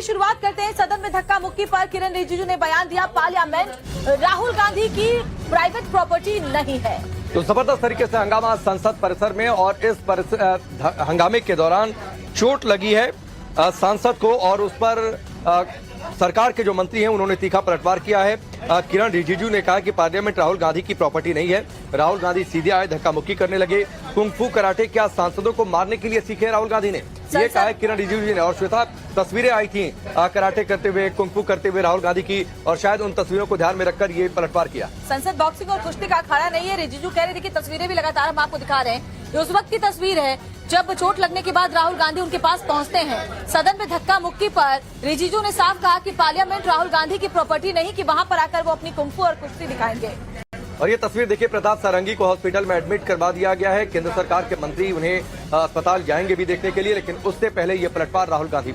शुरुआत करते हैं। सदन में धक्का मुक्की पर किरण रिजिजू ने बयान दिया, पार्लियामेंट राहुल गांधी की प्राइवेट प्रॉपर्टी नहीं है। तो जबरदस्त तरीके से हंगामा संसद परिसर में, और इस हंगामे के दौरान चोट लगी है सांसद को, और उस पर सरकार के जो मंत्री हैं उन्होंने तीखा पलटवार किया है। किरण रिजिजू ने कहा कि पार्लियामेंट राहुल गांधी की प्रॉपर्टी नहीं है। राहुल गांधी सीधे आए, धक्का मुक्की करने लगे। कुंग-फू कराटे क्या सांसदों को मारने के लिए सीखे राहुल गांधी ने, ये कहा है किरण रिजिजू ने। और श्वेता, तस्वीरें आई थी कराटे करते हुए, कुंग-फू करते हुए राहुल गांधी की, और शायद उन तस्वीरों को ध्यान में रखकर ये पलटवार किया। संसद बॉक्सिंग और कुश्ती का अखाड़ा नहीं है। रिजिजू कह रहे थे कि तस्वीरें भी लगातार हम आपको दिखा रहे हैं। ये उस वक्त की तस्वीर है जब चोट लगने के बाद राहुल गांधी उनके पास पहुंचते हैं। सदन में धक्का मुक्की पर रिजिजू ने साफ कहा कि पार्लियामेंट राहुल गांधी की प्रॉपर्टी नहीं, कि वहां पर आकर वो अपनी कुंग-फू और कुश्ती दिखाएंगे। और ये तस्वीर देखिए, प्रताप सारंगी को हॉस्पिटल में एडमिट करवा दिया गया है। केंद्र सरकार के मंत्री उन्हें अस्पताल जाएंगे भी देखने के लिए, लेकिन उससे पहले ये पलटवार राहुल गांधी।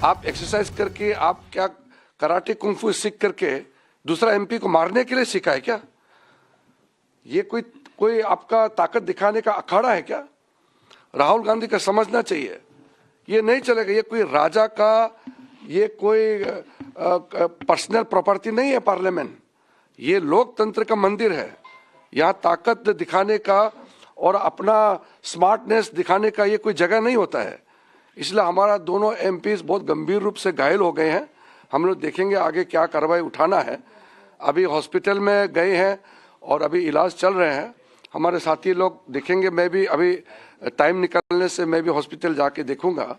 आप एक्सरसाइज करके, आप क्या कराटे कुंग-फू सीख करके दूसरा एमपी को मारने के लिए सीखा है क्या? ये कोई आपका ताकत दिखाने का अखाड़ा है क्या? राहुल गांधी का समझना चाहिए, ये नहीं चलेगा। ये कोई राजा का, ये कोई पर्सनल प्रॉपर्टी नहीं है पार्लियामेंट। ये लोकतंत्र का मंदिर है। यहाँ ताकत दिखाने का और अपना स्मार्टनेस दिखाने का ये कोई जगह नहीं होता है। इसलिए हमारा दोनों एमपीज बहुत गंभीर रूप से घायल हो गए हैं। हम लोग देखेंगे आगे क्या कार्रवाई उठाना है। अभी हॉस्पिटल में गए हैं और अभी इलाज चल रहे हैं। हमारे साथी लोग देखेंगे, मैं भी अभी टाइम निकलने से मैं भी हॉस्पिटल जाके देखूंगा।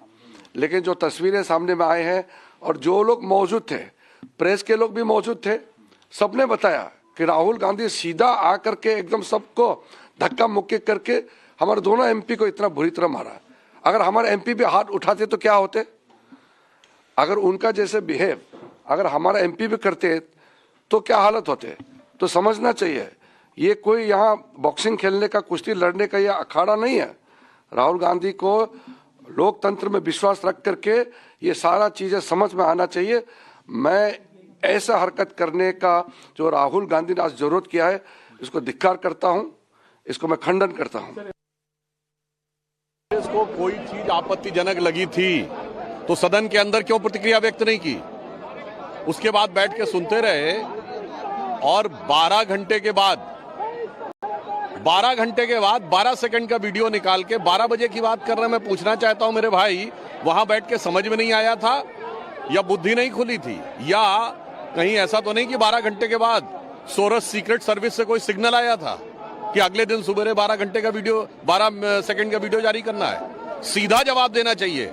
लेकिन जो तस्वीरें सामने में आए हैं और जो लोग मौजूद थे, प्रेस के लोग भी मौजूद थे, सबने बताया कि राहुल गांधी सीधा आकर के एकदम सबको धक्का मुक्की करके हमारे दोनों एमपी को इतना बुरी तरह मारा। अगर हमारे एमपी भी हाथ उठाते तो क्या होते? अगर उनका जैसे बिहेव अगर हमारा एमपी भी करते तो क्या हालत होते? तो समझना चाहिए, ये कोई यहाँ बॉक्सिंग खेलने का, कुश्ती लड़ने का यह अखाड़ा नहीं है। राहुल गांधी को लोकतंत्र में विश्वास रख करके ये सारा चीजें समझ में आना चाहिए। मैं ऐसा हरकत करने का जो राहुल गांधी ने आज जरूरत किया है, इसको धिक्कार करता हूं, इसको मैं खंडन करता हूं। इसको कोई चीज आपत्तिजनक लगी थी तो सदन के अंदर क्यों प्रतिक्रिया व्यक्त नहीं की? उसके बाद बैठ के सुनते रहे, और 12 घंटे के बाद 12 सेकंड का वीडियो निकाल के 12 बजे की बात कर रहे हैं। मैं पूछना चाहता हूं मेरे भाई, वहां बैठ के समझ में नहीं आया था, या बुद्धि नहीं खुली थी, या कहीं ऐसा तो नहीं कि 12 घंटे के बाद सोरस सीक्रेट सर्विस से कोई सिग्नल आया था कि अगले दिन सुबह 12 घंटे का वीडियो, 12 सेकंड का वीडियो जारी करना है? सीधा जवाब देना चाहिए।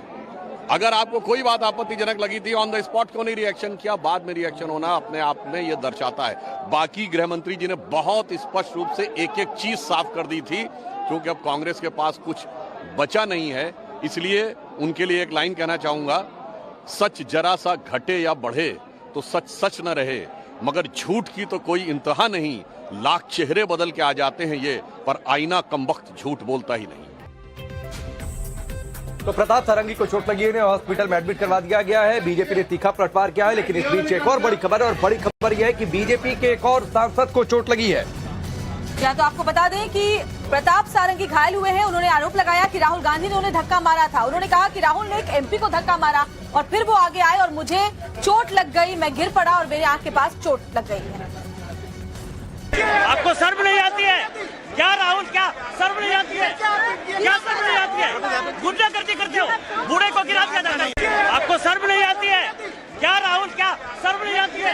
अगर आपको कोई बात आपत्तिजनक लगी थी, ऑन द स्पॉट क्यों नहीं रिएक्शन किया? बाद में रिएक्शन होना अपने आप में ये दर्शाता है। बाकी गृह मंत्री जी ने बहुत स्पष्ट रूप से एक एक चीज साफ कर दी थी, क्योंकि अब कांग्रेस के पास कुछ बचा नहीं है। इसलिए उनके लिए एक लाइन कहना चाहूंगा, सच जरा सा घटे या बढ़े तो सच सच न रहे, मगर झूठ की तो कोई इंतहा नहीं। लाख चेहरे बदल के आ जाते हैं ये, पर आईना कमबख्त झूठ बोलता ही नहीं। तो प्रताप सारंगी को चोट लगी है, हॉस्पिटल में एडमिट करवा दिया गया है। बीजेपी ने तीखा पलटवार किया है, लेकिन इस बीच एक और बड़ी खबर है, और बड़ी खबर यह है कि बीजेपी के एक और सांसद को चोट लगी है। क्या तो आपको बता दें कि प्रताप सारंगी घायल हुए हैं। उन्होंने आरोप लगाया कि राहुल गांधी ने उन्हें धक्का मारा था। उन्होंने कहा कि राहुल ने एक एमपी को धक्का मारा और फिर वो आगे आए और मुझे चोट लग गई, मैं गिर पड़ा और मेरे आंख के पास चोट लग गई है। आपको शर्म नहीं आती है क्या राहुल? क्या शर्म नहीं आती है? क्या शर्म नहीं आती है? गुंडागर्दी करते हो, बूढ़े को गिरा दिया जाता है। आपको शर्म नहीं आती है क्या राहुल? क्या शर्म नहीं आती है?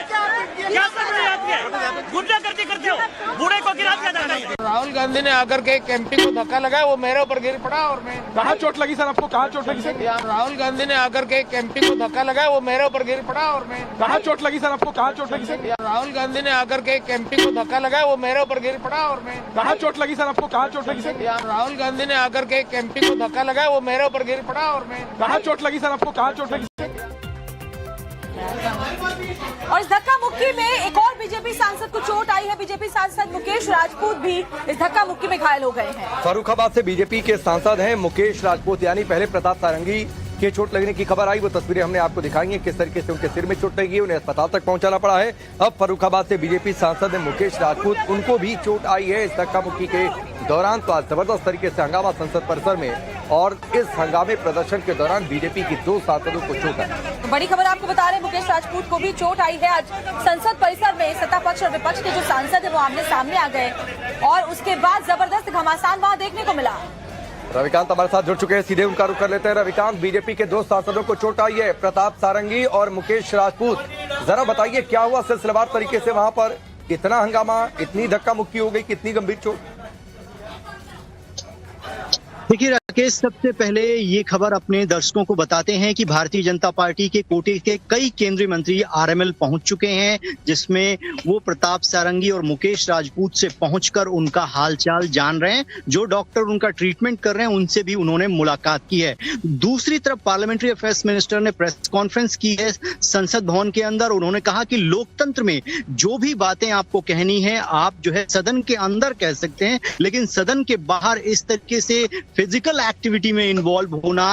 क्या शर्म नहीं आती है? गुंडागर्दी करते हो, बूढ़े को गिरा दिया जाता है। राहुल गांधी ने आकर के एक एमपी को धक्का लगाया, वो मेरे ऊपर गिर पड़ा और मैं। कहाँ चोट लगी सर? आपको कहाँ चोट लगी सर? राहुल गांधी ने आकर के एक एमपी को धक्का लगाया, वो मेरे ऊपर गिर पड़ा और मैं। कहाँ चोट लगी सर? आपको कहाँ चोट लगी सर? राहुल गांधी ने आकर के एक एमपी को धक्का लगाया, वो मेरे ऊपर गिर पड़ा और मैं। कहाँ चोट लगी सर? आपको कहाँ चोट लगी सर? राहुल गांधी ने आकर के एक एमपी को धक्का लगाया, वो मेरे ऊपर गिर पड़ा और मैं। कहाँ चोट लगी सर? आपको कहाँ चोट लगी सर? और इस धक्का मुक्की में एक और बीजेपी सांसद को चोट आई है। बीजेपी सांसद मुकेश राजपूत भी इस धक्का मुक्की में घायल हो गए हैं। फर्रुखाबाद से बीजेपी के सांसद हैं मुकेश राजपूत, यानी पहले प्रताप सारंगी के चोट लगने की खबर आई, वो तस्वीरें हमने आपको दिखाई हैं। किस तरीके से उनके सिर में चोट लगी, उन्हें अस्पताल तक पहुंचाना पड़ा है। अब फर्रुखाबाद से बीजेपी सांसद मुकेश राजपूत, उनको भी चोट आई है इस धक्का मुक्की के दौरान। तो आज जबरदस्त तरीके से हंगामा संसद परिसर में, और इस हंगामे प्रदर्शन के दौरान बीजेपी की 2 सांसदों को चोट आई। बड़ी खबर आपको बता रहे हैं, मुकेश राजपूत को भी चोट आई है। आज संसद परिसर में सत्ता पक्ष और विपक्ष के जो सांसद है वो आमने सामने आ गए और उसके बाद जबरदस्त घमासान वहां देखने को मिला। रविकांत हमारे साथ जुड़ चुके हैं, सीधे उनका रुख कर लेते हैं। रविकांत, बीजेपी के 2 सांसदों को चोट आई है, प्रताप सारंगी और मुकेश राजपूत। जरा बताइए क्या हुआ सिलसिलेवार तरीके से वहां पर, इतना हंगामा, इतनी धक्का मुक्की हो गई, कितनी गंभीर चोट? देखिए राकेश, सबसे पहले ये खबर अपने दर्शकों को बताते हैं कि भारतीय जनता पार्टी के कोटे के कई केंद्रीय मंत्री आरएमएल पहुंच चुके हैं, जिसमें वो प्रताप सारंगी और मुकेश राजपूत से पहुंचकर उनका हालचाल जान रहे हैं। जो डॉक्टर उनका ट्रीटमेंट कर रहे हैं उनसे भी उन्होंने मुलाकात की है। दूसरी तरफ पार्लियामेंट्री अफेयर्स मिनिस्टर ने प्रेस कॉन्फ्रेंस की है संसद भवन के अंदर। उन्होंने कहा कि लोकतंत्र में जो भी बातें आपको कहनी है, आप जो है सदन के अंदर कह सकते हैं, लेकिन सदन के बाहर इस तरीके से फिजिकल एक्टिविटी में इन्वॉल्व होना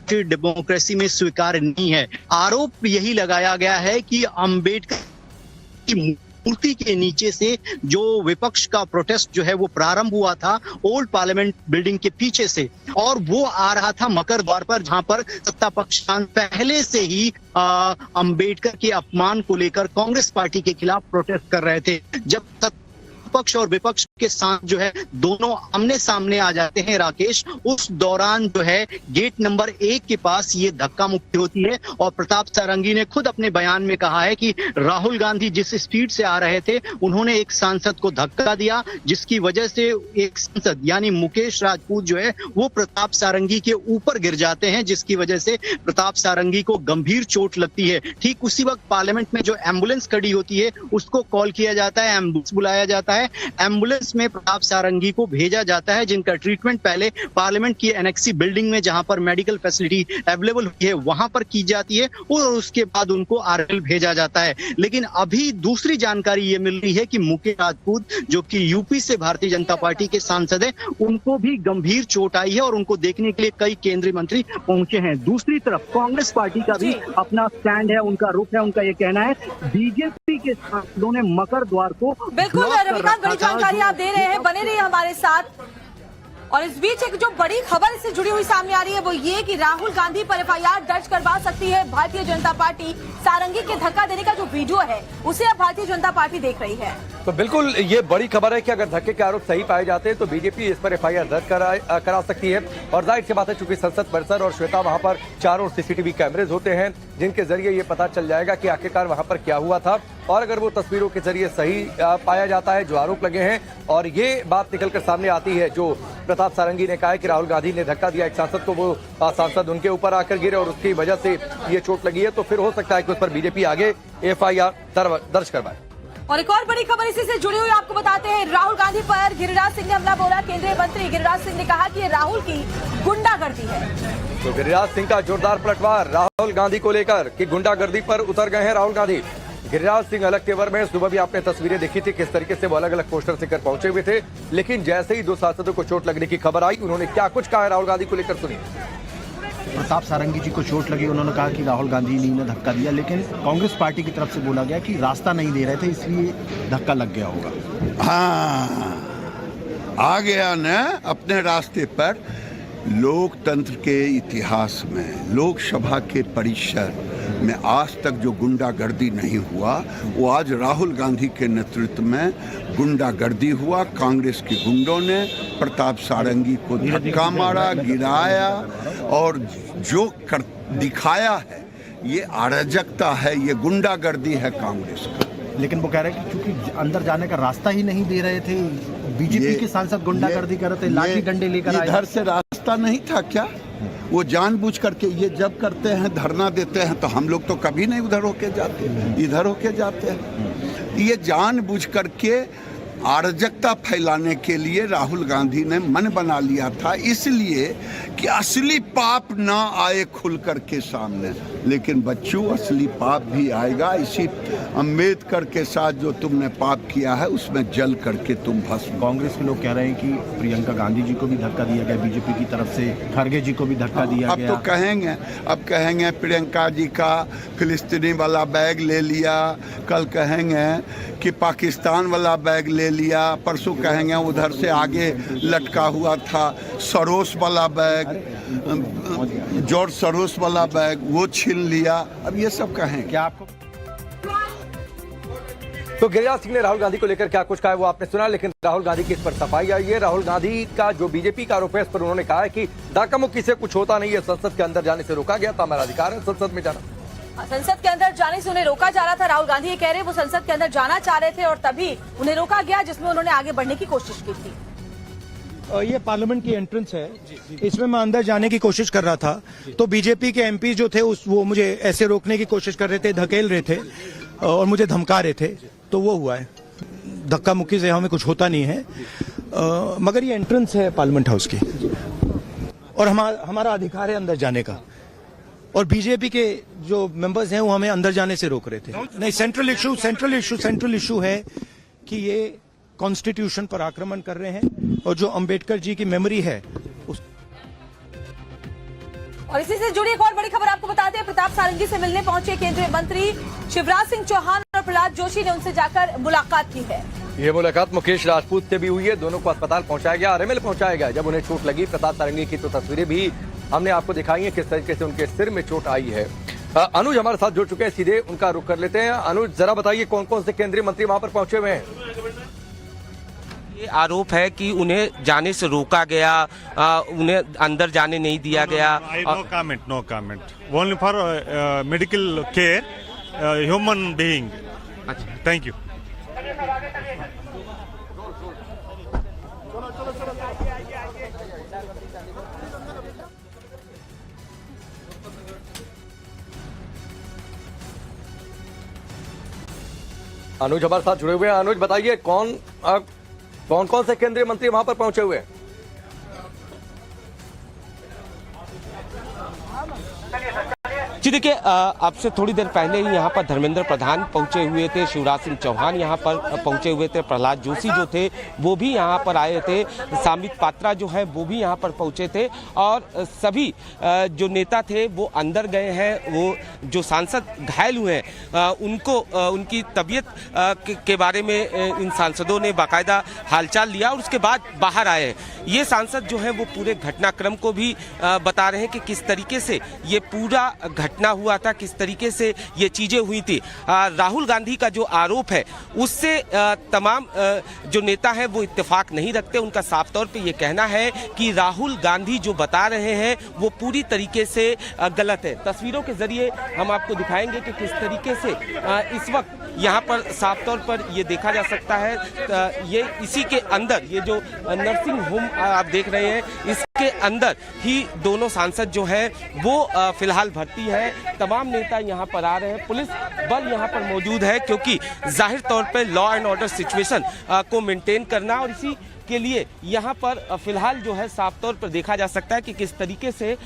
फिर डेमोक्रेसी में स्वीकार्य नहीं है। आरोप यही लगाया गया है कि अंबेडकर की मूर्ति के नीचे से जो विपक्ष का प्रोटेस्ट जो है वो प्रारंभ हुआ था ओल्ड पार्लियामेंट बिल्डिंग के पीछे से, और वो आ रहा था मकर द्वार पर, जहां पर सत्ता पक्ष पहले से ही अंबेडकर के अपमान को लेकर कांग्रेस पार्टी के खिलाफ प्रोटेस्ट कर रहे थे। जब पक्ष और विपक्ष के साथ जो है दोनों आमने सामने आ जाते हैं राकेश, उस दौरान जो है गेट नंबर 1 के पास ये धक्का मुक्की होती है। और प्रताप सारंगी ने खुद अपने बयान में कहा है कि राहुल गांधी जिस स्पीड से आ रहे थे, उन्होंने एक सांसद को धक्का दिया, जिसकी वजह से एक सांसद यानी मुकेश राजपूत जो है वो प्रताप सारंगी के ऊपर गिर जाते हैं, जिसकी वजह से प्रताप सारंगी को गंभीर चोट लगती है। ठीक उसी वक्त पार्लियामेंट में जो एम्बुलेंस खड़ी होती है उसको कॉल किया जाता है, एम्बुलेंस बुलाया जाता है। एम्बुलेंस में प्रताप सारंगी को भेजा जाता है, जिनका ट्रीटमेंट पहले पार्लियामेंट की एनेक्सी बिल्डिंग में, जहां पर मेडिकल फैसिलिटी अवेलेबल हुई है, वहां पर की जाती है, और उसके बाद उनको आरएल भेजा जाता है। लेकिन अभी दूसरी जानकारी ये मिल रही है कि मुकेश राजपूत जो कि यूपी से भारतीय जनता पार्टी के सांसद है, उनको भी गंभीर चोट आई है और उनको देखने के लिए कई केंद्रीय मंत्री पहुंचे हैं। दूसरी तरफ कांग्रेस पार्टी का भी अपना स्टैंड है, उनका रुख है। उनका ये कहना है बीजेपी के सांसदों ने मकर द्वार को बिल्कुल रविकांत, बड़ी जानकारी आप दे रहे हैं, बने रहिए हमारे साथ। और इस बीच एक जो बड़ी खबर इससे जुड़ी हुई सामने आ रही है वो ये कि राहुल गांधी पर एफआईआर दर्ज करवा सकती है भारतीय जनता पार्टी। सारंगी के धक्का देने का जो वीडियो है उसे अब भारतीय जनता पार्टी देख रही है। तो बिल्कुल ये बड़ी खबर है कि अगर धक्के के आरोप सही पाए जाते हैं तो बीजेपी इस पर एफआईआर दर्ज करा सकती है। और जाहिर सी बात है, चूंकि संसद परिसर और श्वेता वहां पर चारों सीसीटीवी कैमरेज होते हैं, जिनके जरिए ये पता चल जाएगा कि आखिरकार वहां पर क्या हुआ था। और अगर वो तस्वीरों के जरिए सही पाया जाता है जो आरोप लगे हैं, और ये बात निकलकर सामने आती है जो प्रताप सारंगी ने कहा है कि राहुल गांधी ने धक्का दिया एक सांसद को, वो सांसद उनके ऊपर आकर गिरे और उसकी वजह से ये चोट लगी है, तो फिर हो सकता है कि उस पर बीजेपी आगे एफआईआर दर्ज करवाए। और एक और बड़ी खबर इसी से जुड़ी हुई आपको बताते हैं, राहुल गांधी पर गिरिराज सिंह ने हमला बोला। केंद्रीय मंत्री गिरिराज सिंह ने कहा कि ये राहुल की गुंडागर्दी है। तो गिरिराज सिंह का जोरदार पलटवार राहुल गांधी को लेकर कि गुंडागर्दी पर उतर गए हैं राहुल गांधी। गिरिराज सिंह अलग तेवर में, सुबह भी आपने तस्वीरें देखी थी किस तरीके से वो अलग अलग पोस्टर लेकर पहुंचे हुए थे, लेकिन जैसे ही 2 सांसदों को चोट लगने की खबर आई, उन्होंने क्या कुछ कहा है राहुल गांधी को लेकर, सुनिए। प्रताप सारंगी जी को चोट लगी, उन्होंने कहा कि राहुल गांधी जी ने धक्का दिया, लेकिन कांग्रेस पार्टी की तरफ से बोला गया कि रास्ता नहीं दे रहे थे इसलिए धक्का लग गया होगा। हाँ, आ गया न अपने रास्ते पर। लोकतंत्र के इतिहास में, लोकसभा के परिसर में आज तक जो गुंडागर्दी नहीं हुआ, वो आज राहुल गांधी के नेतृत्व में गुंडागर्दी हुआ। कांग्रेस के गुंडों ने प्रताप सारंगी को धक्का मारा, गिराया, और जो दिखाया है ये अराजकता है, ये गुंडागर्दी है कांग्रेस का। लेकिन वो कह रहे हैं कि क्योंकि अंदर जाने का रास्ता ही नहीं दे रहे थे, बीजेपी के सांसद गुंडागर्दी कर रहे थे, लाठी डंडे लेकर आए। इधर से रास्ता नहीं था क्या? वो जानबूझ करके ये जब करते हैं, धरना देते हैं, तो हम लोग तो कभी नहीं उधर होके जाते, इधर होके जाते हैं। ये जानबूझ करके अराजकता फैलाने के लिए राहुल गांधी ने मन बना लिया था, इसलिए कि असली पाप ना आए खुल करके सामने। लेकिन बच्चों, असली पाप भी आएगा। इसी अम्बेडकर के साथ जो तुमने पाप किया है उसमें जल करके तुम भस्म। कांग्रेस के लोग कह रहे हैं कि प्रियंका गांधी जी को भी धक्का दिया गया, बीजेपी की तरफ से खड़गे जी को भी धक्का दिया गया। अब कहेंगे प्रियंका जी का फिलिस्तीनी वाला बैग ले लिया, कल कहेंगे कि पाकिस्तान वाला बैग ले लिया, परसों कहेंगे उधर से आगे लटका हुआ था सरोस वाला बैग, जॉर्ज सरोस वाला बैग, वो छीन लिया। अब ये सब कहें क्या आपको तो गिरिराज सिंह ने राहुल गांधी को लेकर क्या कुछ कहा है वो आपने सुना, लेकिन राहुल गांधी की इस पर सफाई आई है। राहुल गांधी का जो बीजेपी का आरोप है, इस पर उन्होंने कहा है कि धक्का मुक्की से कुछ होता नहीं है, संसद के अंदर जाने से रोका गया था, हमारा अधिकार है संसद में जाना। संसद के अंदर जाने से उन्हें रोका जा रहा था। राहुल गांधी ये कह रहे वो संसद के अंदर जाना चाह रहे थे और तभी उन्हें रोका गया, जिसमें उन्होंने आगे बढ़ने की कोशिश की थी। ये पार्लियामेंट की एंट्रेंस है, इसमें मैं अंदर जाने की कोशिश कर रहा था तो बीजेपी के एमपी जो थे वो मुझे ऐसे रोकने की कोशिश कर रहे थे, धकेल रहे थे और मुझे धमका रहे थे, तो वो हुआ है। धक्का मुक्की से हमें कुछ होता नहीं है, मगर ये एंट्रेंस है पार्लियामेंट हाउस की और हमारा अधिकार है अंदर जाने का। और बीजेपी के जो मेंबर्स हैं वो हमें अंदर जाने से रोक रहे थे। नहीं, सेंट्रल इशू है कि ये कॉन्स्टिट्यूशन पर आक्रमण कर रहे हैं और जो अंबेडकर जी की मेमोरी है उस। और इसी से जुड़ी एक और बड़ी खबर आपको बताते हैं। प्रताप सारंगी से मिलने पहुंचे केंद्रीय मंत्री शिवराज सिंह चौहान और प्रहलाद जोशी ने उनसे जाकर मुलाकात की है। ये मुलाकात मुकेश राजपूत से भी हुई है, दोनों को अस्पताल पहुंचाया गया, आरएमएल पहुंचाया गया। जब उन्हें चोट लगी, प्रताप सारंगी की तो तस्वीरें भी हमने आपको दिखाई है किस तरीके से उनके सिर में चोट आई है। अनुज हमारे साथ जुड़ चुके हैं, सीधे उनका रुख कर लेते हैं। अनुज, जरा बताइए कौन कौन से केंद्रीय मंत्री वहां पर पहुंचे हुए हैं? ये आरोप है कि उन्हें जाने से रोका गया, उन्हें अंदर जाने नहीं दिया गया। No comment only for medical care, human being. अच्छा, थैंक यू। अनुज हमारे साथ जुड़े हुए हैं। अनुज, बताइए कौन कौन से केंद्रीय मंत्री वहां पर पहुंचे हुए हैं? जी देखिए, आपसे थोड़ी देर पहले ही यहाँ पर धर्मेंद्र प्रधान पहुंचे हुए थे, शिवराज सिंह चौहान यहाँ पर पहुंचे हुए थे, प्रहलाद जोशी जो थे वो भी यहाँ पर आए थे, सामित पात्रा जो है वो भी यहाँ पर पहुंचे थे और सभी जो नेता थे वो अंदर गए हैं। वो जो सांसद घायल हुए हैं उनको उनकी तबीयत के बारे में इन सांसदों ने बाकायदा हालचाल लिया और उसके बाद बाहर आए हैं। ये सांसद जो है वो पूरे घटनाक्रम को भी बता रहे हैं कि किस तरीके से ये पूरा घटना हुआ था, किस तरीके से ये चीजें हुई थी। राहुल गांधी का जो आरोप है उससे तमाम जो नेता हैं वो इत्तेफाक नहीं रखते। उनका साफ तौर पे ये कहना है कि राहुल गांधी जो बता रहे हैं वो पूरी तरीके से गलत है। तस्वीरों के जरिए हम आपको दिखाएंगे कि किस तरीके से इस वक्त यहाँ पर साफ तौर पर ये देखा जा सकता है। ये इसी के अंदर ये जो नर्सिंग होम आप देख रहे हैं इसके अंदर ही दोनों सांसद जो है वो फिलहाल भर्ती है। तमाम नेता यहाँ पर आ रहे हैं, पुलिस बल यहाँ पर मौजूद है क्योंकि जाहिर तौर पर लॉ एंड ऑर्डर सिचुएशन को मेंटेन करना और इसी के लिए यहाँ पर फिलहाल जो है साफ तौर पर देखा जा सकता है कि किस तरीके से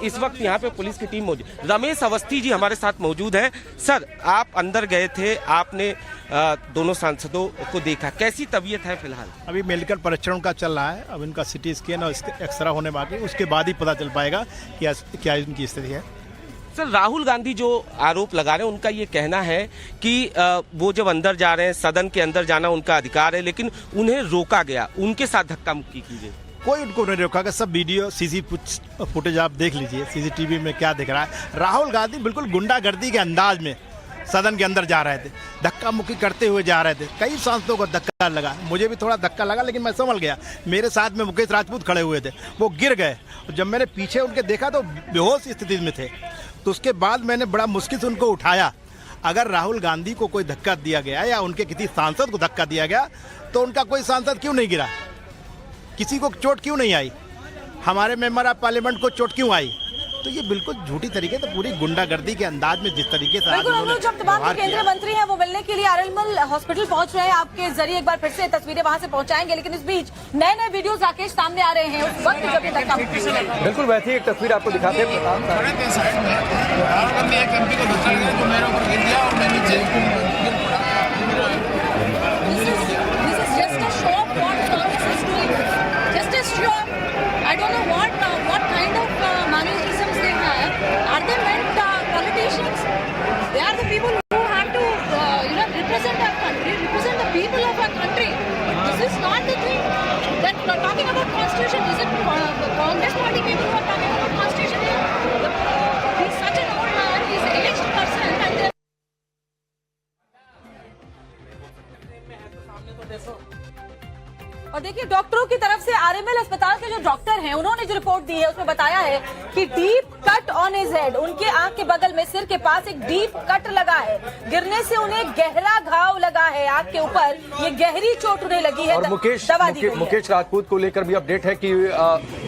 इस वक्त यहाँ पे पुलिस की टीम मौजूद। रमेश अवस्थी जी हमारे साथ मौजूद हैं। सर, आप अंदर गए थे, आपने दोनों सांसदों को देखा, कैसी तबीयत है फिलहाल? अभी मेडिकल परीक्षण का चल रहा है, अब इनका सिटी स्कैन और एक्सरा होने बाकी, उसके बाद ही पता चल पाएगा क्या इनकी स्थिति है। सर, राहुल गांधी जो आरोप लगा रहे हैं उनका ये कहना है कि वो जब अंदर जा रहे हैं, सदन के अंदर जाना उनका अधिकार है, लेकिन उन्हें रोका गया, उनके साथ धक्का मुक्की की गई। कोई उनको नहीं रोका गया। सब वीडियो सीसी फुटेज आप देख लीजिए, सीसीटीवी में क्या दिख रहा है। राहुल गांधी बिल्कुल गुंडागर्दी के अंदाज में सदन के अंदर जा रहे थे, धक्का मुक्की करते हुए जा रहे थे। कई सांसदों को धक्का लगा, मुझे भी थोड़ा धक्का लगा, लेकिन मैं संभल गया। मेरे साथ में मुकेश राजपूत खड़े हुए थे, वो गिर गए। जब मैंने पीछे उनके देखा तो बेहोश स्थिति में थे, तो उसके बाद मैंने बड़ा मुश्किल से उनको उठाया। अगर राहुल गांधी को कोई धक्का दिया गया या उनके किसी सांसद को धक्का दिया गया तो उनका कोई सांसद क्यों नहीं गिरा, किसी को चोट क्यों नहीं आई, हमारे मेंबर ऑफ पार्लियामेंट को चोट क्यों आई? तो ये बिल्कुल झूठी तरीके से पूरी गुंडागर्दी के अंदाज में जिस तरीके से बिल्कुल हम लोग जब तमाम केंद्रीय मंत्री हैं वो मिलने के लिए आरएमएल हॉस्पिटल पहुंच रहे हैं, आपके जरिए एक बार फिर से तस्वीरें वहां से पहुंचाएंगे, लेकिन इस बीच नए नए वीडियोस राकेश सामने आ रहे हैं उस वक्त जब ये धक्का मुक्की हुई है। बिल्कुल वैसी एक तस्वीर आपको दिखाते हैं। I don't know what kind of mannerisms they have. Are they meant politicians? They are the people who have to, represent our country, represent the people of our country. But this is not the thing. That talking about constitution, is it Congress party people who are talking about constitution here? He's such an old man. He's an aged person, and they're और देखिए डॉक्टरों की तरफ से RML अस्पताल के जो doctor हैं उन्होंने जो रिपोर्ट दी है उसमें बताया है कि deep cut on his head, उनके आंख के बगल में सिर के पास एक डीप कट लगा है, गिरने से उन्हें गहरा घाव लगा है आंख के ऊपर, ये गहरी चोट उन्हें लगी है। और मुकेश राजपूत को लेकर भी अपडेट है कि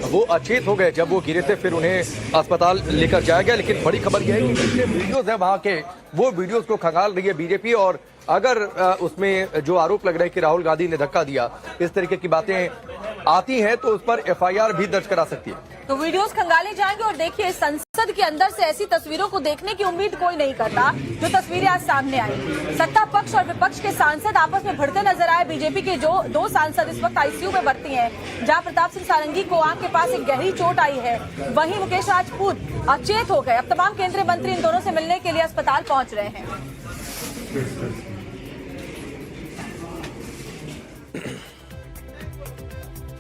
वो अचेत हो गए जब वो गिरे थे, फिर उन्हें अस्पताल लेकर जाया गया। लेकिन बड़ी खबर यह है कि जितने वीडियोज है वहां के वो वीडियोज को खंगाल रही है बीजेपी, और अगर उसमें जो आरोप लग रहा है कि राहुल गांधी ने धक्का दिया, इस तरीके की बातें आती हैं तो उस पर एफआईआर भी दर्ज करा सकती है। तो वीडियोस खंगाले जाएंगे और देखिए संसद के अंदर से ऐसी तस्वीरों को देखने की उम्मीद कोई नहीं करता जो तस्वीरें आज सामने आई। सत्ता पक्ष और विपक्ष के सांसद आपस में भिड़ते नजर आए। बीजेपी के जो दो सांसद इस वक्त आईसीयू में भर्ती हैं, जहां प्रताप सिंह सारंगी को आंख के पास एक गहरी चोट आई है, वहीं मुकेश राजपूत अचेत हो गए। अब तमाम केंद्रीय मंत्री इन दोनों से मिलने के लिए अस्पताल पहुंच रहे हैं।